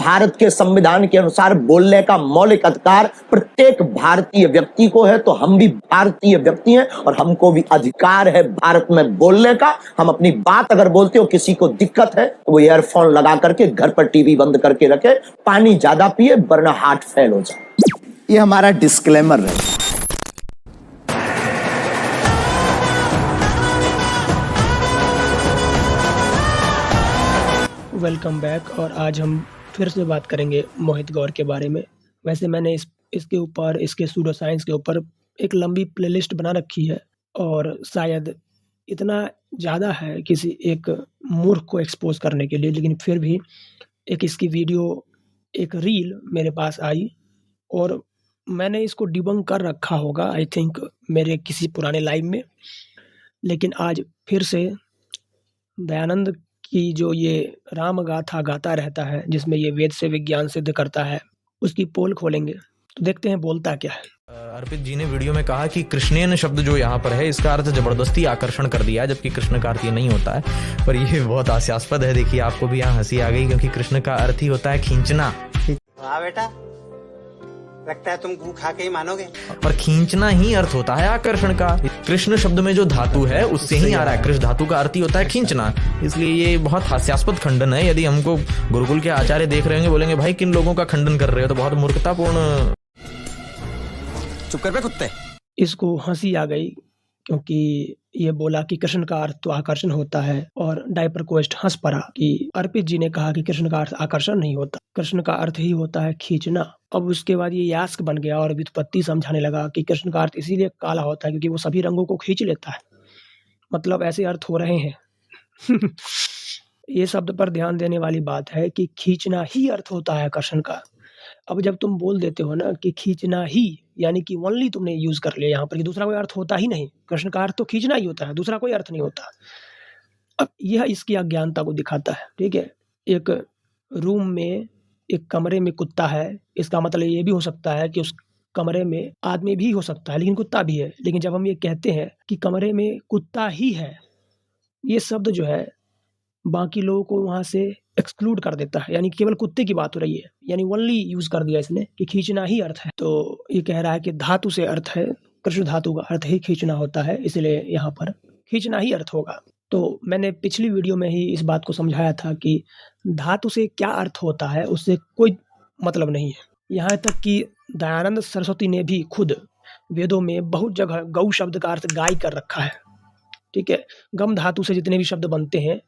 भारत के संविधान के अनुसार बोलने का मौलिक अधिकार प्रत्येक भारतीय व्यक्ति को है, तो हम भी भारतीय व्यक्ति हैं और हमको भी अधिकार है भारत में बोलने का। हम अपनी बात अगर बोलते हो, किसी को दिक्कत है तो वो ईयरफोन लगा करके घर पर टीवी बंद करके रखे, पानी ज्यादा पिए वरना हार्ट फेल हो जाए। ये हमारा डिस्क्लेमर है। Welcome back. और आज हम फिर से बात करेंगे मोहित गौर के बारे में। वैसे मैंने इसके ऊपर, इसके सूडो साइंस के ऊपर एक लंबी प्लेलिस्ट बना रखी है और शायद इतना ज़्यादा है किसी एक मूर्ख को एक्सपोज करने के लिए, लेकिन फिर भी एक इसकी वीडियो, एक रील मेरे पास आई और मैंने इसको डिबंक कर रखा होगा आई थिंक मेरे किसी पुराने लाइव में। लेकिन आज फिर से दयानंद की जो ये राम गाथा गाता रहता है, जिसमें ये वेद से विज्ञान सिद्ध करता है, उसकी पोल खोलेंगे तो देखते हैं बोलता क्या है। अर्पित जी ने वीडियो में कहा कि कृष्णेन शब्द जो यहाँ पर है, इसका अर्थ जबरदस्ती आकर्षण कर दिया है, जबकि कृष्ण का अर्थ ये नहीं होता है। पर ये बहुत हास्यास्पद है। देखिए, आपको भी यहाँ हंसी आ गई क्योंकि कृष्ण का अर्थ ही होता है खींचना। हाँ बेटा, लगता है तुम गू खा के ही मानोगे। और खींचना ही अर्थ होता है आकर्षण का। कृष्ण शब्द में जो धातु है उससे ही आ रहा है। कृष्ण धातु का अर्थ ही होता है खींचना। इसलिए ये बहुत हास्यास्पद खंडन है। यदि हमको गुरुकुल के आचार्य देख रहे होंगे, बोलेंगे भाई किन लोगों का खंडन कर रहे हो, तो बहुत मूर्खतापूर्ण। चुप कर बे कुत्ते। इसको हंसी आ गई क्योंकि ये बोला कि कृष्ण का अर्थ तो आकर्षण होता है और डायपर कोस्ट हंस पड़ा कि अर्पित जी ने कहा कि कृष्ण का अर्थ आकर्षण नहीं होता, कृष्ण का अर्थ ही होता है खींचना। अब उसके बाद ये यास्क बन गया और व्युत्पत्ति समझाने लगा कि कृष्ण का अर्थ इसीलिए काला होता है क्योंकि वो सभी रंगों को खींच लेता है। मतलब ऐसे अर्थ हो रहे हैं। ये शब्द पर ध्यान देने वाली बात है कि खींचना ही अर्थ होता है आकर्षण का। अब जब तुम बोल देते हो ना कि खींचना ही, यानी कि ओनली तुमने यूज कर लिया यहाँ पर, कि दूसरा कोई अर्थ होता ही नहीं। कृष्ण का अर्थ तो खींचना ही होता है, दूसरा कोई अर्थ नहीं होता। अब यह इसकी अज्ञानता को दिखाता है। ठीक है, एक रूम में, एक कमरे में कुत्ता है, इसका मतलब ये भी हो सकता है कि उस कमरे में आदमी भी हो सकता है लेकिन कुत्ता भी है। लेकिन जब हम ये कहते हैं कि कमरे में कुत्ता ही है, ये शब्द जो है बाकी लोगों को वहां से एक्सक्लूड कर देता है, यानी केवल कुत्ते की बात हो रही है, यानी ओनली यूज कर दिया इसने कि खींचना ही अर्थ है। तो ये कह रहा है कि धातु से अर्थ है, कृष्ण धातु का अर्थ ही खींचना होता है, इसलिए यहाँ पर खींचना ही अर्थ होगा। तो मैंने पिछली वीडियो में ही इस बात को समझाया था कि धातु से क्या अर्थ होता है उससे कोई मतलब नहीं है। यहाँ तक कि दयानंद सरस्वती ने भी खुद वेदों में बहुत जगह गौ शब्द का अर्थ गाय कर रखा है। ठीक है, गम धातु से जितने भी शब्द बनते हैं,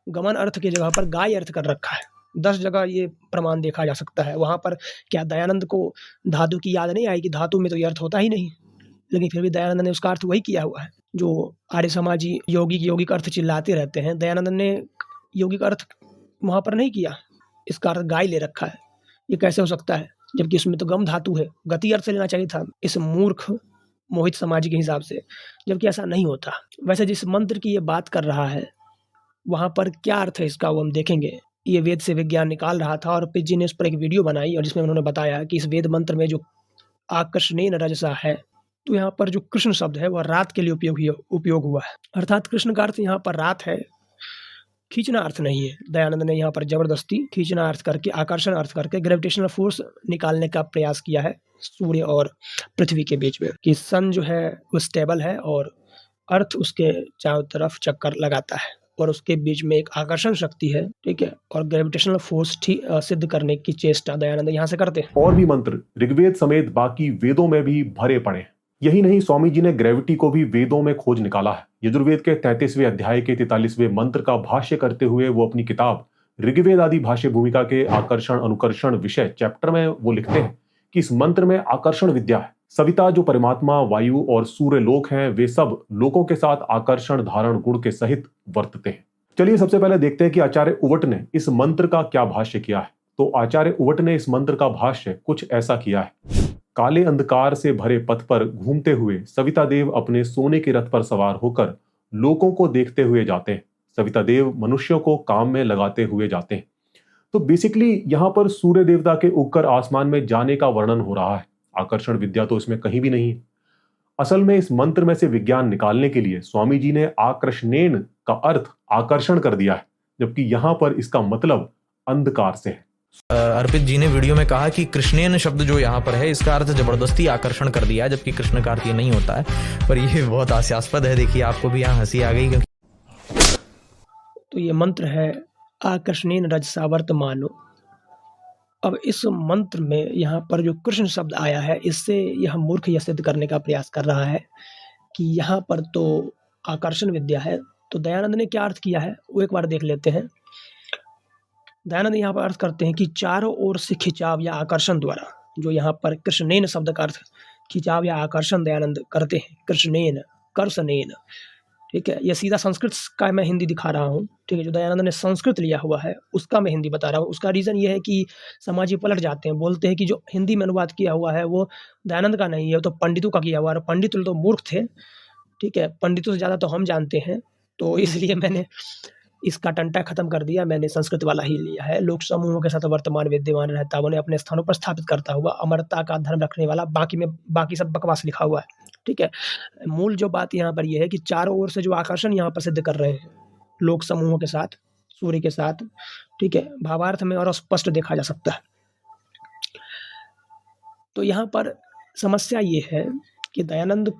गमन अर्थ की जगह पर गाय अर्थ कर रखा है। 10 जगह ये प्रमाण देखा जा सकता है। वहां पर क्या दयानंद को धातु की याद नहीं आई कि धातु में तो ये अर्थ होता ही नहीं, लेकिन फिर भी दयानंद ने उसका अर्थ वही किया हुआ है। जो आर्य समाजी यौगिक अर्थ चिल्लाते रहते हैं, दयानंद ने यौगिक अर्थ वहां पर नहीं किया, इसका अर्थ गाय ले रखा है। ये कैसे हो सकता है जबकि इसमें तो गम धातु है, गति अर्थ से लेना चाहिए था इस मूर्ख मोहित समाजी के हिसाब से, जबकि ऐसा नहीं होता। वैसे जिस मंत्र की ये बात कर रहा है वहां पर क्या अर्थ है इसका वो हम देखेंगे। ये वेद से विज्ञान निकाल रहा था और अर्पित जी ने उस पर एक वीडियो बनाई और जिसमें उन्होंने बताया कि इस वेद मंत्र में जो आकर्षणीय रजसा है, तो यहाँ पर जो कृष्ण शब्द है वह रात के लिए उपयोग हुआ है, अर्थात कृष्ण का अर्थ यहाँ पर रात है, खींचना अर्थ नहीं है। दयानंद ने यहाँ पर जबरदस्ती खींचना अर्थ करके, आकर्षण अर्थ करके ग्रेविटेशनल फोर्स निकालने का प्रयास किया है सूर्य और पृथ्वी के बीच में, कि सन जो है वो स्टेबल है और अर्थ उसके चारों तरफ चक्कर लगाता है और उसके बीच में एक आकर्षण शक्ति है। ठीक है, और ग्रेविटेशनल फोर्स सिद्ध करने की चेष्टा दयानंद यहाँ से करते हैं। और भी मंत्र ऋग्वेद समेत बाकी वेदों में भी भरे पड़े हैं। यही नहीं, स्वामी जी ने ग्रेविटी को भी वेदों में खोज निकाला है। यजुर्वेद के 33वें अध्याय के 43वें मंत्र का भाष्य करते हुए वो अपनी किताब ऋग्वेद आदि भाष्य भूमिका के आकर्षण अनुकर्षण विषय चैप्टर में वो लिखते हैं कि इस मंत्र में आकर्षण विद्या है। सविता जो परमात्मा, वायु और सूर्य लोक हैं, वे सब लोकों के साथ आकर्षण धारण गुण के सहित वर्तते हैं। चलिए सबसे पहले देखते हैं कि आचार्य उवट ने इस मंत्र का क्या भाष्य किया है। तो आचार्य उवट ने इस मंत्र का भाष्य कुछ ऐसा किया है। काले अंधकार से भरे पथ पर घूमते हुए सविता देव अपने सोने के रथ पर सवार होकर लोकों को देखते हुए जाते हैं। सविता देव मनुष्यों को काम में लगाते हुए जाते हैं। तो बेसिकली यहाँ पर सूर्य देवता के उगकर आसमान में जाने का वर्णन हो रहा है। आकर्षण विद्या तो इसमें कहीं भी नहीं है। असल में इस मंत्र में से विज्ञान निकालने के लिए स्वामी जी ने आकर्षणेन का अर्थ आकर्षण कर दिया है, जबकि यहां पर इसका मतलब अंधकार से है। अर्पित जी ने वीडियो में कहा कि कृष्णेन शब्द जो यहाँ पर है इसका अर्थ जबरदस्ती आकर्षण कर दिया है, जबकि कृष्ण का अर्थ ये नहीं होता है। पर ये बहुत हास्यास्पद है। देखिए आपको भी यहाँ हंसी आ गई क्योंकि तो ये मंत्र है आकर्षणेन रजसावर्त मानो। अब इस मंत्र में यहाँ पर जो कृष्ण शब्द आया है, इससे यह मूर्ख यह सिद्ध करने का प्रयास कर रहा है कि यहाँ पर तो आकर्षण विद्या है। तो दयानंद ने क्या अर्थ किया है वो एक बार देख लेते हैं। दयानंद यहाँ पर अर्थ करते हैं कि चारों ओर से खिंचाव या आकर्षण द्वारा, जो यहाँ पर कृष्णेन शब्द का अर्थ खिंचाव या आकर्षण दयानंद करते हैं, कृष्णेन कर्षणेन, ठीक है। यह सीधा संस्कृत का मैं हिंदी दिखा रहा हूँ, ठीक है। जो दयानंद ने संस्कृत लिया हुआ है उसका मैं हिंदी बता रहा हूँ। उसका रीज़न ये है कि समाज ये पलट जाते हैं, बोलते हैं कि जो हिंदी में अनुवाद किया हुआ है वो दयानंद का नहीं है, वो तो पंडितों का किया हुआ है। पंडित तो मूर्ख थे, ठीक है, पंडितों से ज़्यादा तो हम जानते हैं। तो इसलिए मैंने इसका टंटा खत्म कर दिया, मैंने संस्कृत वाला ही लिया है। लोक समूहों के साथ वर्तमान विद्यमान रहता, उन्हें अपने स्थानों पर स्थापित करता हुआ, अमरता का धर्म रखने वाला, बाकी सब बकवास लिखा हुआ है, ठीक है। मूल जो बात यहाँ पर यह है कि चारों ओर से जो आकर्षण यहाँ पर सिद्ध कर रहे हैं लोक समूहों के साथ, सूर्य के साथ, ठीक है, भावार्थ में और स्पष्ट देखा जा सकता है। तो यहाँ पर समस्या ये है कि दयानंद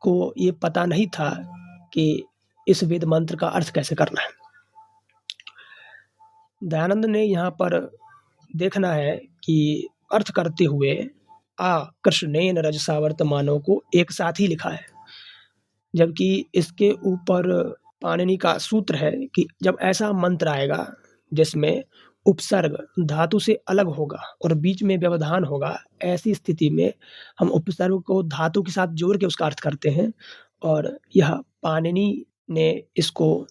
को ये पता नहीं था कि इस वेद मंत्र का अर्थ कैसे करना है। दयानंद ने यहाँ पर देखना है कि अर्थ करते हुए आकर्षणेन रजसावर्त मानव को एक साथ ही लिखा है, जबकि इसके ऊपर पाणिनि का सूत्र है कि जब ऐसा मंत्र आएगा जिसमें उपसर्ग धातु से अलग होगा और बीच में व्यवधान होगा, ऐसी स्थिति में हम उपसर्ग को धातु के साथ जोड़ के उसका अर्थ करते हैं। और यह पाणिनि ने इसको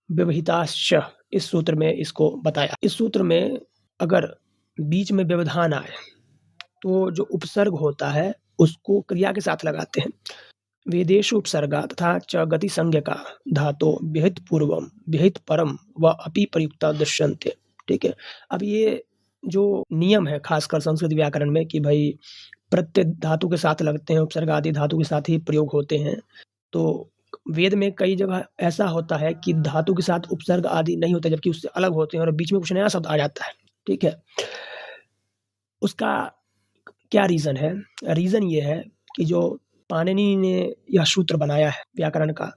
व्यवहिताश्च इस सूत्र में इसको बताया। इस सूत्र में अगर बीच में व्यवधान आए तो जो उपसर्ग होता है उसको क्रिया के साथ लगाते हैं। वेदेषु उपसर्गा तथा च गति संज्ञका धातो विहित पूर्वम विहित परम व अपि प्रयुक्ता दृश्यन्ते, ठीक है। अब ये जो नियम है खासकर संस्कृत व्याकरण में कि भाई प्रत्यय धातु के साथ लगते हैं, उपसर्ग आदि धातु के साथ ही प्रयोग होते हैं। तो वेद में कई जगह ऐसा होता है कि धातु के साथ उपसर्ग आदि नहीं होता, जबकि उससे अलग होते हैं और बीच में कुछ नया शब्द आ जाता है, ठीक है। उसका क्या रीज़न है? रीज़न ये है कि जो पाणिनि ने यह सूत्र बनाया है व्याकरण का,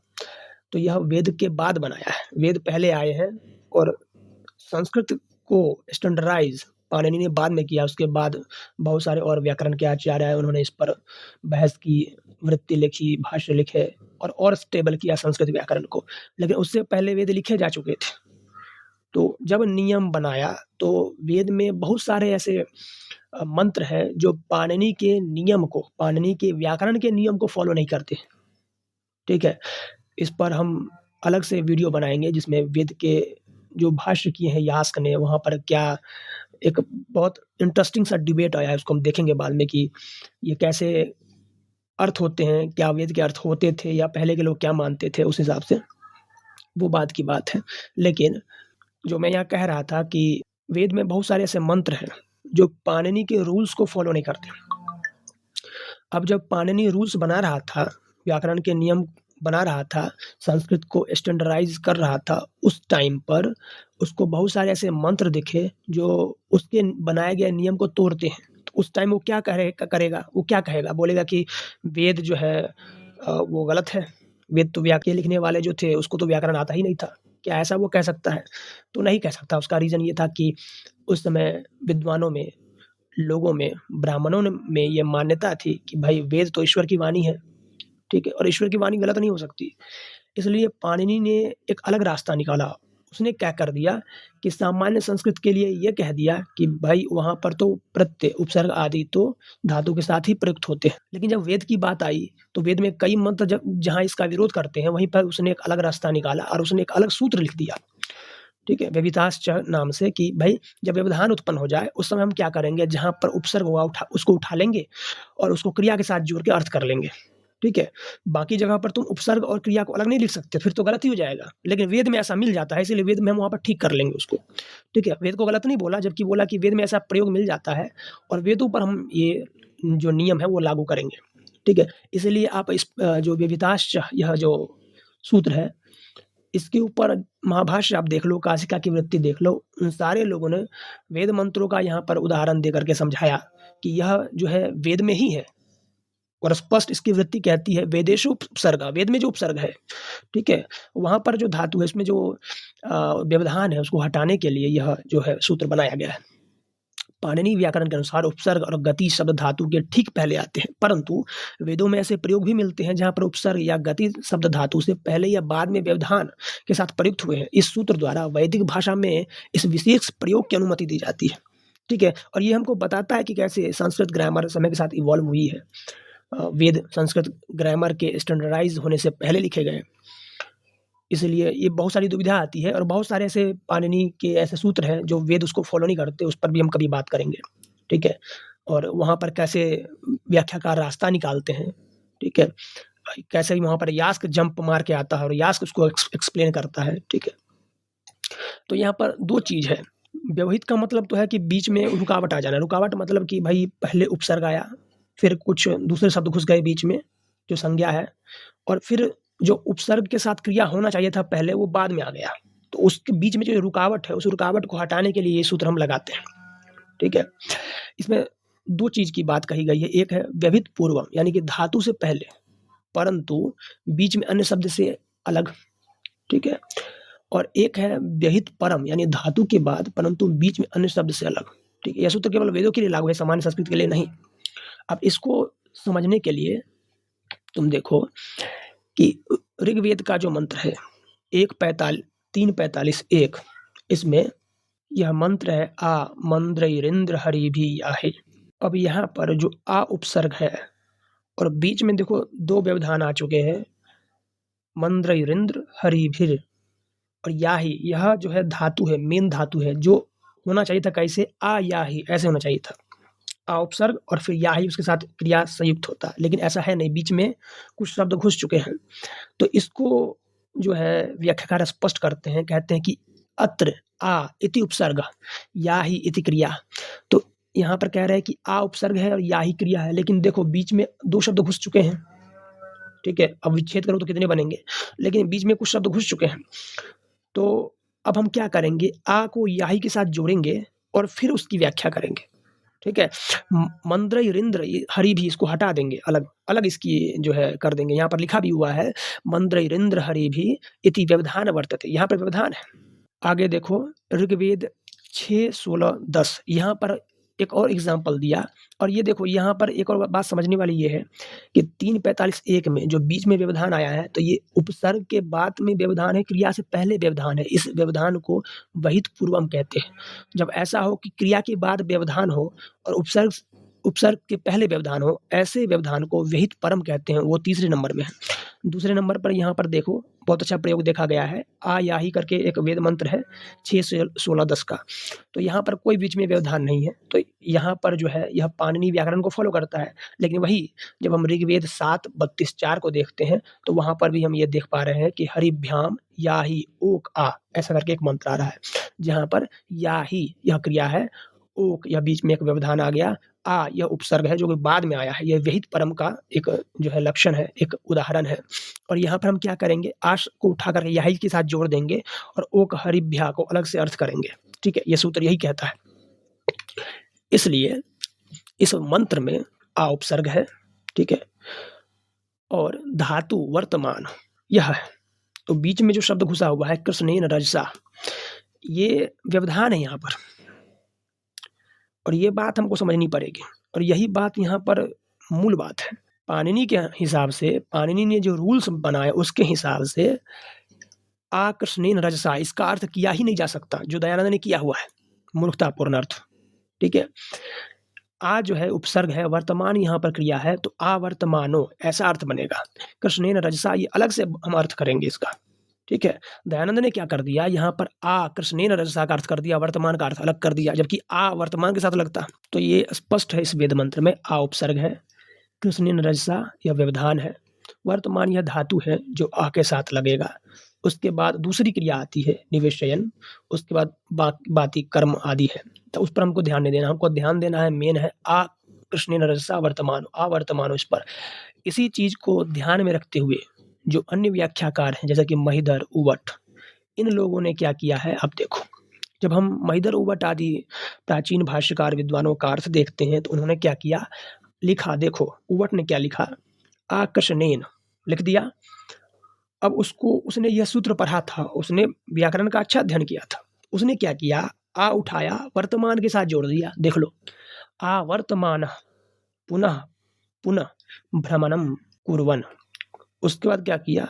तो यह वेद के बाद बनाया है। वेद पहले आए हैं और संस्कृत को स्टैंडर्डाइज पाणिनि ने बाद में किया। उसके बाद बहुत सारे और व्याकरण के आचार्य आए, उन्होंने इस पर बहस की, वृत्ति लिखी, भाष्य लिखे और स्टेबल किया संस्कृत व्याकरण को। लेकिन उससे पहले वेद लिखे जा चुके थे। तो जब नियम बनाया तो वेद में बहुत सारे ऐसे मंत्र हैं जो पाणिनि के नियम को, पाणिनि के व्याकरण के नियम को फॉलो नहीं करते, ठीक है। इस पर हम अलग से वीडियो बनाएंगे जिसमें वेद के जो भाष्य किए हैं यास्क ने, वहाँ पर क्या एक बहुत इंटरेस्टिंग सा डिबेट आया है, उसको हम देखेंगे बाद में कि ये कैसे अर्थ होते हैं, क्या वेद के अर्थ होते थे या पहले के लोग क्या मानते थे, उस हिसाब से वो बात की बात है। लेकिन जो मैं यहाँ कह रहा था कि वेद में बहुत सारे ऐसे मंत्र हैं जो पाणिनि के रूल्स को फॉलो नहीं करते। अब जब पाणिनि रूल्स बना रहा था, व्याकरण के नियम बना रहा था, संस्कृत को स्टैंडर्डाइज कर रहा था, उस टाइम पर उसको बहुत सारे ऐसे मंत्र दिखे जो उसके बनाए गए नियम को तोड़ते हैं। तो उस टाइम वो क्या करेगा? वो क्या कहेगा? बोलेगा कि वेद जो है वो गलत है, वेद तो व्याकरण लिखने वाले जो थे उसको तो व्याकरण आता ही नहीं था। क्या ऐसा वो कह सकता है? तो नहीं कह सकता। उसका रीज़न ये था कि उस समय विद्वानों में, लोगों में, ब्राह्मणों में ये मान्यता थी कि भाई वेद तो ईश्वर की वाणी है, ठीक है, और ईश्वर की वाणी गलत नहीं हो सकती। इसलिए पाणिनि ने एक अलग रास्ता निकाला। उसने क्या कर दिया कि सामान्य संस्कृत के लिए ये कह दिया कि भाई वहाँ पर तो प्रत्यय, उपसर्ग आदि तो धातु के साथ ही प्रयुक्त होते हैं। लेकिन जब वेद की बात आई तो वेद में कई मंत्र जहाँ इसका विरोध करते हैं, वहीं पर उसने एक अलग रास्ता निकाला और उसने एक अलग सूत्र लिख दिया, ठीक है, व्यभिताश्च नाम से, कि भाई जब व्यवधान उत्पन्न हो जाए उस समय हम क्या करेंगे, जहाँ पर उपसर्ग हुआ उसको उठा लेंगे और उसको क्रिया के साथ जोड़ के अर्थ कर लेंगे, ठीक है। बाकी जगह पर तुम उपसर्ग और क्रिया को अलग नहीं लिख सकते, फिर तो गलत ही हो जाएगा। लेकिन वेद में ऐसा मिल जाता है, इसलिए वेद में हम वहाँ पर ठीक कर लेंगे उसको, ठीक है। वेद को गलत नहीं बोला, जबकि बोला कि वेद में ऐसा प्रयोग मिल जाता है और वेदों पर हम ये जो नियम है वो लागू करेंगे, ठीक है। इसलिए आप इस जो व्यभिताश्च, यह जो सूत्र है, इसके ऊपर महाभाष्य आप देख लो, काशिका की वृत्ति देख लो, उन सारे लोगों ने वेद मंत्रों का यहाँ पर उदाहरण दे करके समझाया कि यह जो है वेद में ही है और स्पष्ट इसकी वृत्ति कहती है वेदेषु उपसर्ग, वेद में जो उपसर्ग है, ठीक है, वहाँ पर जो धातु है इसमें जो व्यवधान है उसको हटाने के लिए यह जो है सूत्र बनाया गया है। पाणिनि व्याकरण के अनुसार उपसर्ग और गति शब्द धातु के ठीक पहले आते हैं, परंतु वेदों में ऐसे प्रयोग भी मिलते हैं जहाँ पर उपसर्ग या गति शब्द धातु से पहले या बाद में व्यवधान के साथ प्रयुक्त हुए हैं। इस सूत्र द्वारा वैदिक भाषा में इस विशेष प्रयोग की अनुमति दी जाती है, ठीक है। और ये हमको बताता है कि कैसे संस्कृत ग्रामर समय के साथ इवॉल्व हुई है। वेद संस्कृत ग्रामर के स्टैंडर्डाइज होने से पहले लिखे गए, इसलिए ये बहुत सारी दुविधा आती है और बहुत सारे ऐसे पाणिनि के ऐसे सूत्र हैं जो वेद उसको फॉलो नहीं करते, उस पर भी हम कभी बात करेंगे, ठीक है। और वहाँ पर कैसे व्याख्याकार रास्ता निकालते हैं, ठीक है, कैसे वहाँ पर यास्क जंप मार के आता है और यास्क उसको एक्सप्लेन करता है, ठीक है। तो यहाँ पर दो चीज़ है, व्यवहित का मतलब तो है कि बीच में रुकावट आ जाना, रुकावट मतलब कि भाई पहले उपसर्ग आया, फिर कुछ दूसरे शब्द घुस गए बीच में जो संज्ञा है, और फिर जो उपसर्ग के साथ क्रिया होना चाहिए था पहले वो बाद में आ गया, तो उसके बीच में जो रुकावट है उस रुकावट को हटाने के लिए ये सूत्र हम लगाते हैं, ठीक है। इसमें दो चीज़ की बात कही गई है, एक है व्यवहित पूर्वम यानी कि धातु से पहले परंतु बीच में अन्य शब्द से अलग, ठीक है, और एक है व्यहित परम यानी धातु के बाद परंतु बीच में अन्य शब्द से अलग, ठीक है। यह सूत्र केवल वेदों के लिए लागू है, सामान्य संस्कृत के लिए नहीं। अब इसको समझने के लिए तुम देखो कि ऋग्वेद का जो मंत्र है 3:45-1, इसमें यह मंत्र है आ मंद्रैरिंद्र हरिभि याहि। अब यहाँ पर जो आ उपसर्ग है और बीच में देखो दो व्यवधान आ चुके हैं, मंद्रैरिंद्र हरिभिर और याहि, यह जो है धातु है, मेन धातु है, जो होना चाहिए था कैसे आ याहि, ऐसे होना चाहिए था, आ उपसर्ग और फिर याहि उसके साथ क्रिया संयुक्त होता, लेकिन ऐसा है नहीं, बीच में कुछ शब्द घुस चुके हैं। तो इसको जो है व्याख्याकार स्पष्ट करते हैं, कहते हैं कि अत्र आ इति उपसर्ग याहि इति क्रिया। तो यहाँ पर कह रहे हैं कि आ उपसर्ग है और याहि क्रिया है, लेकिन देखो बीच में दो शब्द घुस चुके हैं, ठीक है। अब विच्छेद करो तो कितने बनेंगे, लेकिन बीच में कुछ शब्द घुस चुके हैं। तो अब हम क्या करेंगे, आ को याहि के साथ जोड़ेंगे और फिर उसकी व्याख्या करेंगे, ठीक है। मंद्रैरिंद्र हरि भी इसको हटा देंगे, अलग अलग इसकी जो है कर देंगे। यहाँ पर लिखा भी हुआ है मंद्रैरिंद्र हरि भी इति व्यवधान वर्तते, यहाँ पर व्यवधान है। आगे देखो ऋग्वेद 6:16-10, यहाँ पर एक और एग्जाम्पल दिया, और ये देखो यहाँ पर एक और बात समझने वाली ये है कि 3:45-1 में जो बीच में व्यवधान आया है, तो ये उपसर्ग के बाद में व्यवधान है, क्रिया से पहले व्यवधान है। इस व्यवधान को वहित पूर्वम कहते हैं। जब ऐसा हो कि क्रिया के बाद व्यवधान हो और उपसर्ग के पहले व्यवधान हो, ऐसे व्यवधान को व्यहित परम कहते हैं, वो तीसरे नंबर में है। दूसरे नंबर पर यहाँ पर देखो बहुत अच्छा प्रयोग देखा गया है, आ याहि करके एक वेद मंत्र है 6:16-10 का, तो यहाँ पर कोई बीच में व्यवधान नहीं है। तो यहाँ पर जो है यह पाणिनि व्याकरण को फॉलो करता है, लेकिन वही जब हम ऋग्वेद 7:32-4 को देखते हैं तो वहाँ पर भी हम ये देख पा रहे हैं कि हरिभ्याम याहि ओक आ, ऐसा करके एक मंत्र आ रहा है, जहाँ पर याहि यह क्रिया है, ओक यह बीच में एक व्यवधान आ गया, आ यह उपसर्ग है जो कि बाद में आया है। यह व्यहित परम का एक जो है लक्षण है, एक उदाहरण है। और यहाँ पर हम क्या करेंगे, आश को उठा करके याहि के साथ जोड़ देंगे और ओक हरिभ्या को अलग से अर्थ करेंगे, ठीक है। यह सूत्र यही कहता है। इसलिए इस मंत्र में आ उपसर्ग है, ठीक है, और धातु वर्तमान यह है। तो बीच में जो शब्द घुसा हुआ है कृष्णेन रजसा, ये व्यवधान है यहाँ पर, और ये बात हमको समझनी पड़ेगी, और यही बात यहाँ पर मूल बात है। पाणिनि के हिसाब से, पाणिनि ने जो रूल्स बनाए उसके हिसाब से आ कृष्णेन रजसा इसका अर्थ किया ही नहीं जा सकता, जो दयानंद ने किया हुआ है, मूर्खतापूर्ण अर्थ, ठीक है। आ जो है उपसर्ग है, वर्तमान यहाँ पर क्रिया है, तो आ वर्तमानो ऐसा अर्थ बनेगा। कृष्णेन रजसा ये अलग से हम अर्थ करेंगे इसका, ठीक है। दयानंद ने क्या कर दिया, यहाँ पर आ कृष्णेन रजसा का अर्थ कर दिया, वर्तमान का अर्थ अलग कर दिया, जबकि आ वर्तमान के साथ लगता। तो ये स्पष्ट है इस वेद मंत्र में, आ उपसर्ग है, कृष्णेन रजसा यह व्यवधान है, वर्तमान यह धातु है जो आ के साथ लगेगा। उसके बाद दूसरी क्रिया आती है निवेशयन, उसके बाद बाकी कर्म आदि है, तो उस पर हमको ध्यान नहीं देना। हमको ध्यान देना है मेन है आ कृष्णेन रजसा वर्तमान, आ वर्तमानो, इस पर। इसी चीज को ध्यान में रखते हुए जो अन्य व्याख्याकार हैं जैसे कि महिदर, उवट, इन लोगों ने क्या किया है अब देखो। जब हम महिदर, उवट आदि प्राचीन भाष्यकार विद्वानों का अर्थ देखते हैं तो उन्होंने क्या किया, लिखा। देखो उवट ने क्या लिखा, आकर्षणेन लिख दिया। अब उसने यह सूत्र पढ़ा था, उसने व्याकरण का अच्छा अध्ययन किया था। उसने क्या किया, आ उठाया, वर्तमान के साथ जोड़ दिया। देख लो, आ वर्तमान पुनः पुनः भ्रमणम कुर्वन्। उसके बाद क्या किया,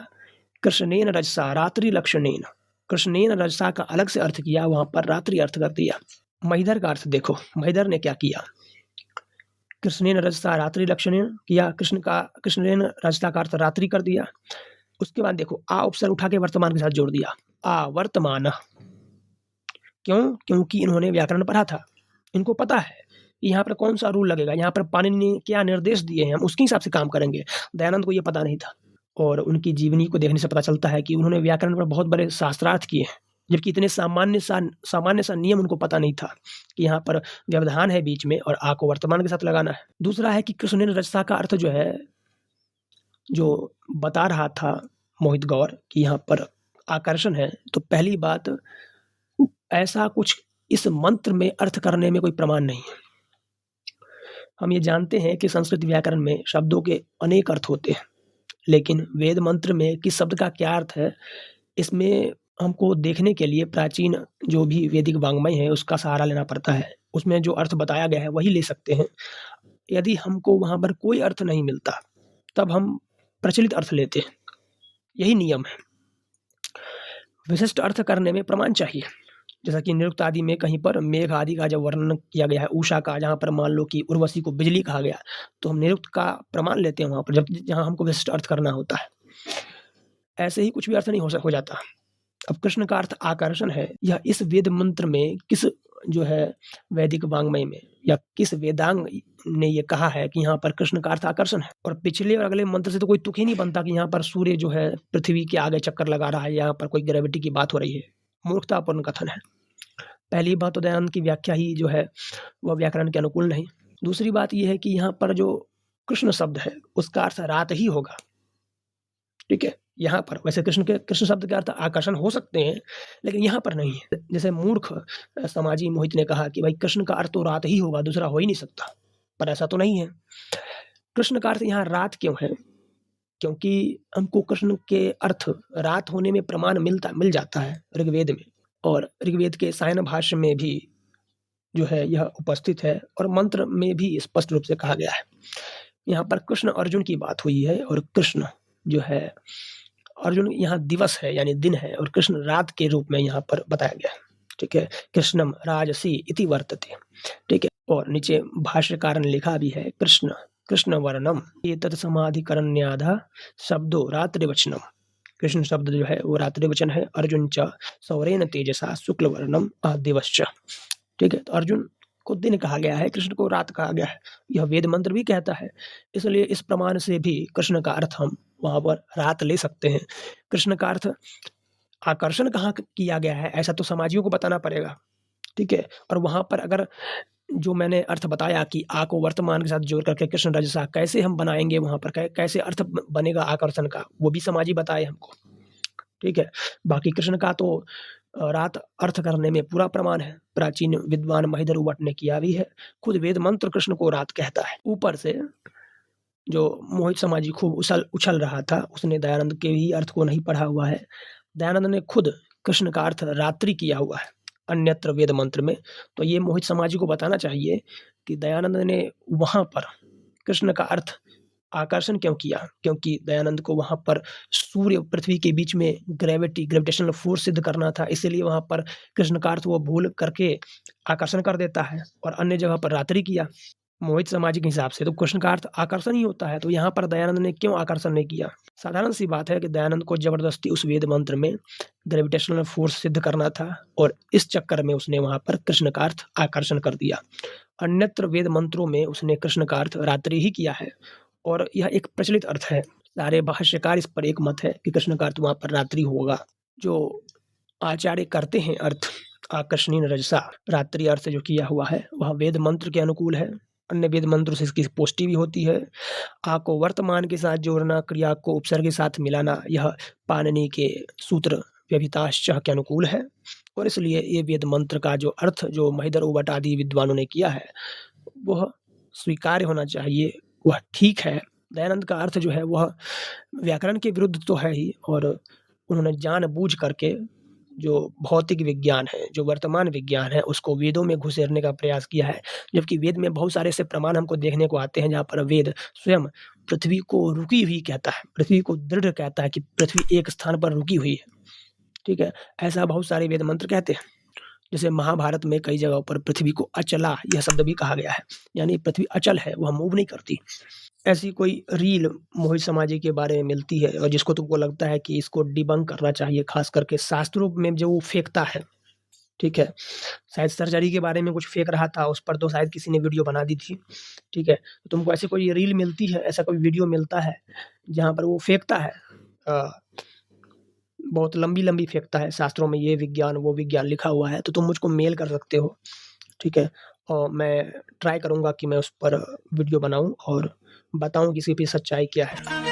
कृष्णेन रजसा रात्रि लक्षणेन। कृष्णेन रजसा का अलग से अर्थ किया, वहां पर रात्रि अर्थ कर दिया। महिदर का अर्थ देखो, महिदर ने क्या किया, कृष्णेन रजसा रात्रि लक्षणेन किया, कृष्णेन रजसा का अर्थ रात्रि कर दिया। उसके बाद देखो, आ उपसर्ग उठा के वर्तमान के साथ जोड़ दिया, आ वर्तमान। क्यों? क्योंकि इन्होंने व्याकरण पढ़ा था, इनको पता है यहाँ पर कौन सा रूल लगेगा, यहाँ पर पाणिनि ने क्या निर्देश दिए हैं, हम उसके हिसाब से काम करेंगे। दयानंद को ये पता नहीं था, और उनकी जीवनी को देखने से पता चलता है कि उन्होंने व्याकरण पर बहुत बड़े शास्त्रार्थ किए हैं, जबकि इतने सामान्य सा नियम उनको पता नहीं था कि यहाँ पर व्यवधान है बीच में और आ को वर्तमान के साथ लगाना है। दूसरा है कि कृष्णेन रजसा का अर्थ जो है, जो बता रहा था मोहित गौर कि यहाँ पर आकर्षण है, तो पहली बात, ऐसा कुछ इस मंत्र में अर्थ करने में कोई प्रमाण नहीं है। हम ये जानते हैं कि संस्कृत व्याकरण में शब्दों के अनेक अर्थ होते हैं, लेकिन वेद मंत्र में किस शब्द का क्या अर्थ है, इसमें हमको देखने के लिए प्राचीन जो भी वैदिक वाङ्मय है उसका सहारा लेना पड़ता है। उसमें जो अर्थ बताया गया है वही ले सकते हैं। यदि हमको वहाँ पर कोई अर्थ नहीं मिलता तब हम प्रचलित अर्थ लेते हैं, यही नियम है। विशिष्ट अर्थ करने में प्रमाण चाहिए, जैसा कि निरुक्त आदि में कहीं पर मेघ आदि का जब वर्णन किया गया है, उषा का, जहाँ पर मान लो कि उर्वशी को बिजली कहा गया, तो हम निरुक्त का प्रमाण लेते हैं वहाँ पर, जब जहाँ हमको विशिष्ट अर्थ करना होता है। ऐसे ही कुछ भी अर्थ नहीं हो जाता। अब कृष्ण का अर्थ आकर्षण है, यह इस वेद मंत्र में किस जो है वैदिक वाङ्मय में या किस वेदांग ने ये कहा है कि यहाँ पर कृष्ण का अर्थ आकर्षण है। और पिछले और अगले मंत्र से तो कोई तुक ही नहीं बनता कि यहाँ पर सूर्य जो है पृथ्वी के आगे चक्कर लगा रहा है, यहाँ पर कोई ग्रेविटी की बात हो रही है। मूर्खतापूर्ण कथन है। पहली बात तो दयानंद की व्याख्या ही जो है वह व्याकरण के अनुकूल नहीं। दूसरी बात यह है कि यहाँ पर जो कृष्ण शब्द है उसका अर्थ रात ही होगा, ठीक है। यहाँ पर वैसे कृष्ण शब्द के अर्थ आकर्षण हो सकते हैं, लेकिन यहाँ पर नहीं है। जैसे मूर्ख समाजी मोहित ने कहा कि भाई कृष्ण का अर्थ तो रात ही होगा, दूसरा हो ही नहीं सकता, पर ऐसा तो नहीं है। कृष्ण का अर्थ यहाँ रात क्यों है? क्योंकि हमको कृष्ण के अर्थ रात होने में प्रमाण मिल जाता है ऋग्वेद में, और ऋग्वेद के सायन भाष्य में भी जो है यह उपस्थित है, और मंत्र में भी स्पष्ट रूप से कहा गया है। यहाँ पर कृष्ण अर्जुन की बात हुई है, और कृष्ण जो है अर्जुन यहाँ दिवस है यानी दिन है, और कृष्ण रात के रूप में यहाँ पर बताया गया है, ठीक है। कृष्णम राजसी इति वर्तते, ठीक है। और नीचे भाष्यकार ने लिखा भी है, कृष्ण वर्णम एतत् समाधिकरण्याधा शब्दो रात्रिवचनम। कृष्ण शब्द जो है वो रात्रिवचन है। अर्जुन च सौरेन तेजसा शुक्ल वर्णम दिवश्च, ठीक है। तो अर्जुन को दिन कहा गया है, कृष्ण को रात कहा गया है, यह वेद मंत्र भी कहता है। इसलिए इस प्रमाण से भी कृष्ण का अर्थ हम वहां पर रात ले सकते हैं। कृष्ण का अर्थ आकर्षण कहाँ किया गया है ऐसा तो समाजियों को बताना पड़ेगा, ठीक है। और वहां पर अगर जो मैंने अर्थ बताया कि आ को वर्तमान के साथ जोड़ करके कृष्ण रजसा कैसे हम बनाएंगे, वहां पर कैसे अर्थ बनेगा आकर्षण का, वो भी समाजी बताए हमको, ठीक है। बाकी कृष्ण का तो रात अर्थ करने में पूरा प्रमाण है, प्राचीन विद्वान महिदर उवट ने किया भी है। खुद वेद मंत्र कृष्ण को रात कहता है। ऊपर से जो मोहित समाजी खूब उछल रहा था, उसने दयानंद के ही अर्थ को नहीं पढ़ा हुआ है। दयानंद ने खुद कृष्ण का अर्थ रात्रि किया हुआ है अन्यत्र वेद मंत्र में। तो ये मोहित समाजी को बताना चाहिए कि दयानंद ने वहां पर कृष्ण का अर्थ आकर्षण क्यों किया, क्योंकि दयानंद को वहां पर सूर्य पृथ्वी के बीच में ग्रेविटेशनल फोर्स सिद्ध करना था, इसीलिए वहां पर कृष्ण का अर्थ वो भूल करके आकर्षण कर देता है और अन्य जगह पर रात्रि किया। मोहित समाजी के हिसाब से तो कृष्ण का अर्थ आकर्षण ही होता है, तो यहाँ पर दयानंद ने क्यों आकर्षण नहीं किया? साधारण सी बात है कि दयानंद को जबरदस्ती उस वेद मंत्र में ग्रेविटेशनल फोर्स सिद्ध करना था, और इस चक्कर में उसने वहां पर कृष्ण का अर्थ आकर्षण कर दिया। अन्यत्र वेद मंत्रों में उसने कृष्ण का अर्थ रात्रि ही किया है, और यह एक प्रचलित अर्थ है। सारे भाष्यकार इस पर एक मत है कि कृष्ण का अर्थ वहां पर रात्रि होगा। जो आचार्य करते हैं अर्थ आकर्षणीय रजसा रात्रि अर्थ जो किया हुआ है वह वेद मंत्र के अनुकूल है, अन्य वेद मंत्रों से इसकी पुष्टि भी होती है। आ को वर्तमान के साथ जोड़ना, क्रिया को उपसर्ग के साथ मिलाना, यह पाणिनि के सूत्र व्यभिताश्च के अनुकूल है और इसलिए ये वेद मंत्र का जो अर्थ जो महिधर उभट आदि विद्वानों ने किया है वह स्वीकार्य होना चाहिए, वह ठीक है। दयानंद का अर्थ जो है वह व्याकरण के विरुद्ध तो है ही, और उन्होंने जानबूझ करके जो भौतिक विज्ञान है, जो वर्तमान विज्ञान है, उसको वेदों में घुसेड़ने का प्रयास किया है। जबकि वेद में बहुत सारे ऐसे प्रमाण हमको देखने को आते हैं जहाँ पर वेद स्वयं पृथ्वी को रुकी हुई कहता है, पृथ्वी को दृढ़ कहता है कि पृथ्वी एक स्थान पर रुकी हुई है। ठीक है, ऐसा बहुत सारे वेद मंत्र कहते हैं। जैसे महाभारत में कई जगहों पर पृथ्वी को अचला यह शब्द भी कहा गया है, यानी पृथ्वी अचल है, वह मूव नहीं करती। ऐसी कोई रील मोहित समाजी के बारे में मिलती है और जिसको तुमको लगता है कि इसको डिबंक करना चाहिए, खास करके शास्त्रों में जो वो फेंकता है। ठीक है, शायद सर्जरी के बारे में कुछ फेंक रहा था, उस पर तो शायद किसी ने वीडियो बना दी थी। ठीक है, तो तुमको ऐसी कोई रील मिलती है, ऐसा कोई वीडियो मिलता है जहाँ पर वो फेंकता है, बहुत लंबी फेंकता है, शास्त्रों में ये विज्ञान वो विज्ञान लिखा हुआ है, तो तुम मुझको मेल कर सकते हो। ठीक है, और मैं ट्राई करूँगा कि मैं उस पर वीडियो बनाऊँ और बताऊँ कि इसकी सच्चाई क्या है।